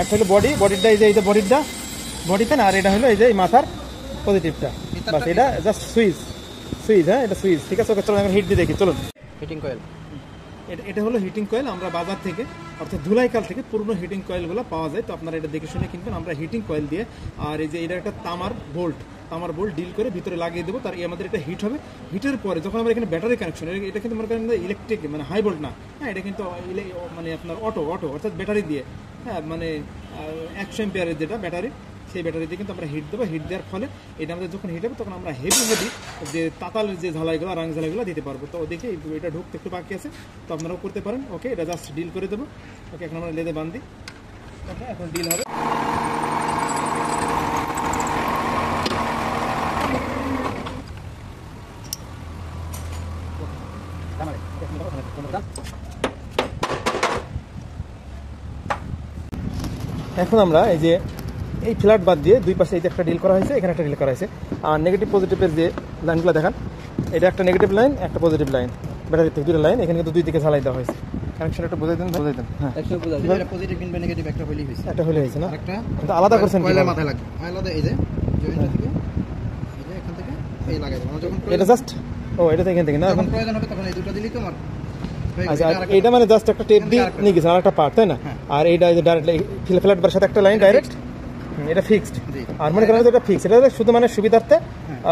একটা হলো বডিটা এই যে বডিতে না, আর এটা হলো এই যে মাথার পজিটিভটা। বাস এটা জাস্ট সুইচ, হ্যাঁ এটা সুইচ। ঠিক আছে, ওকে চলুন এখন হিট দিয়ে দেখি, চলুন। হিটিং কয়েল, এটা হলো হিটিং কয়েল। আমরা বাজার থেকে অর্থাৎ ধুলাইকাল থেকে পুরনো হিটিং কয়েলগুলো পাওয়া যায়, তো আপনারা এটা দেখে শুনে কিনবেন। আমরা হিটিং কয়েল দিয়ে, আর এই যে এটা একটা তামার বোল্ট ডিল করে ভিতরে লাগিয়ে দেবো। তার আমাদের এটা হিট হবে। হিটের পরে যখন আমরা এখানে ব্যাটারি কানেকশন, এটা কিন্তু মনে করেন ইলেকট্রিক মানে হাই ভোল্ট না, হ্যাঁ এটা কিন্তু মানে আপনার অটো অর্থাৎ ব্যাটারি দিয়ে, হ্যাঁ মানে 100 অ্যাম্পিয়ারের যেটা ব্যাটারি, সেই ব্যাটারি দিয়ে কিন্তু আমরা হিট দেবো। হিট দেওয়ার ফলে এটা আমাদের যখন হিট হবে তখন আমরা হেভি যে তাতালের যে ঝালাইগুলো, রাং ঝালাইগুলো দিতে পারবো। তো দেখে এটা ঢুকতে একটু বাকি আছে, তো আপনারাও করতে পারেন। ওকে, এটা জাস্ট ডিল করে দেবো। ওকে, এখন আমরা লেদে বান্ধি। ওকে, এখন ডিল হবে। এখন আমরা এই যে এই ফ্ল্যাট বাদ দিয়ে দুই পাশে এই যে একটা ডিল করা হয়েছে, এখানে একটা ডিল করা হয়েছে। আর নেগেটিভ পজিটিভের যে লাইনগুলো দেখান, এটা একটা নেগেটিভ লাইন, একটা পজিটিভ লাইন, ব্যাটারি থেকে দুটো লাইন। এখানে কিন্তু দুই দিকে ঝালাই দেওয়া হয়েছে। কানেকশন একটা বুঝাই দেন। হ্যাঁ, এটা পজিটিভ কিংবা নেগেটিভ একটা হলেই হয়েছে, একটা হলে হয়েছে না, একটা কিন্তু আলাদা করছেন কয়েলের মাথায় লাগে আলাদা। এই যে জয়েন্টটা থেকে এই যে এখান থেকে এই লাগাই দেব যখন এটা জাস্ট এটা থেকে এখান থেকে না, যখন প্রয়োজন হবে তখন এই দুটো দিলেই তো আমার। আচ্ছা, এটা মানে জাস্ট একটা টেপ দিয়ে নিয়ে গেছে আর একটা পার্ট, তাই না? আর এইটা এই যে ডাইরেক্টলি ফ্ল্যাট বার সাথে একটা লাইন ডাইরেক্ট, এটা ফিক্সড। আর মনে করেন এটা ফিক্সড, এটা শুধু মানে সুবিধার্থে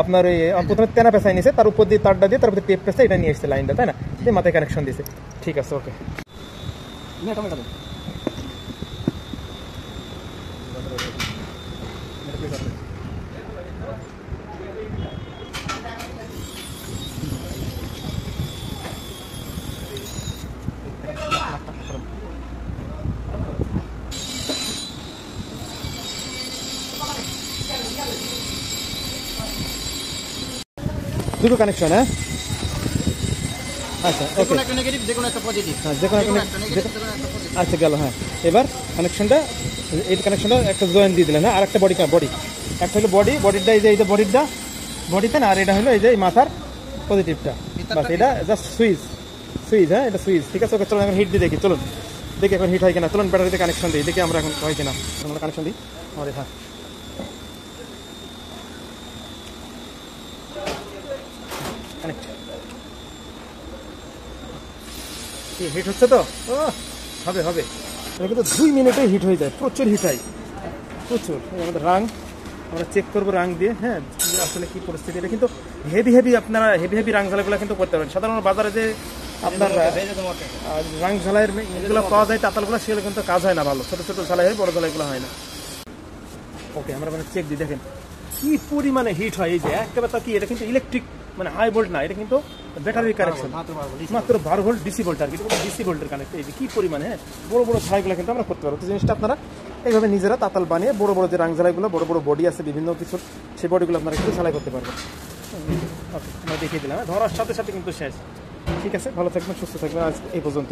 আপনার এই প্রথমে তেনা পেঁচাই নিয়েছে, তার উপর দিয়ে তারটা দিয়ে তারপর টেপ পেঁচা এটা নিয়ে এসেছে লাইনটা, তাই না? দিয়ে মাথায় কানেকশন দিয়েছে। ঠিক আছে, ওকে। দুটো কানেকশন, হ্যাঁ আচ্ছা, যেকোনো একটা নেগেটিভ যেকোনো একটা পজিটিভ, হ্যাঁ যেকোনো একটা নেগেটিভ যেকোনো একটা পজিটিভ। আচ্ছা গেল। হ্যাঁ, এবার কানেকশনটা এই কানেকশনটা একটা জয়েন্ট দিয়ে দিলেন, হ্যাঁ। আর একটা বডি একটা হলো বডিটা এই যে বডিতে না, আর এটা হলো এই যে মাথার পজিটিভটা। বাস এটা জাস্ট সুইচ, হ্যাঁ এটা সুইচ। ঠিক আছে, ওকে চলুন এখন হিট দিয়ে দেখি, চলুন দেখি এখন হিট হয় কিনা। চলুন ব্যাটারিতে কানেকশন দিই, দেখি আমরা এখন হয় কিনা। আমরা কানেকশন দিই আমাদের। হ্যাঁ, কানেক্ট। হিট হচ্ছে তো? ও হবে এটা কিন্তু 2 মিনিটে হিট হয়ে যায়, প্রচুর হিট হয়, প্রচুর। আমাদের রাং আমরা চেক করবো রাং দিয়ে, হ্যাঁ আসলে কি পরিস্থিতি। এটা কিন্তু হেভি আপনারা হেভি রাং ঝালাইগুলো কিন্তু করতে পারেন। সাধারণ বাজারে যে আপনার রাং ঝালাইয়ের এগুলো পাওয়া যায় তাতালগুলো, সেগুলো কিন্তু কাজ হয় না ভালো। ছোটো ঝালাই হয়, বড় ঝালাইগুলো হয় না। ওকে, আমরা মানে চেক দিই, দেখেন কি পরিমাণে হিট হয়। এই যে একেবারে তা কি, এটা কিন্তু ইলেকট্রিক মানে হাই ভোল্ট না, এটা কিন্তু ব্যাটারির কানেকশন, মাত্র 12 ভোল্ট ডিসি ভোল্ট আর কি, ডিসি ভোল্টের কানেক্ট। এই যে কি পরিমাণে বড় ঝালাইগুলো কিন্তু আমরা করতে পারবো। তো জিনিসটা আপনারা এইভাবে নিজেরা তাতাল বানিয়ে বড় যে রাং ঝালাইগুলো, বড় বডি আছে বিভিন্ন কিছুর, সেই বডিগুলো আপনারা কিন্তু ঝালাই করতে পারবেন। ওকে, আমরা দেখিয়ে দিলাম, ধরার সাথে সাথে কিন্তু শেষ। ঠিক আছে, ভালো থাকবেন, সুস্থ থাকবেন, আজ এই পর্যন্ত।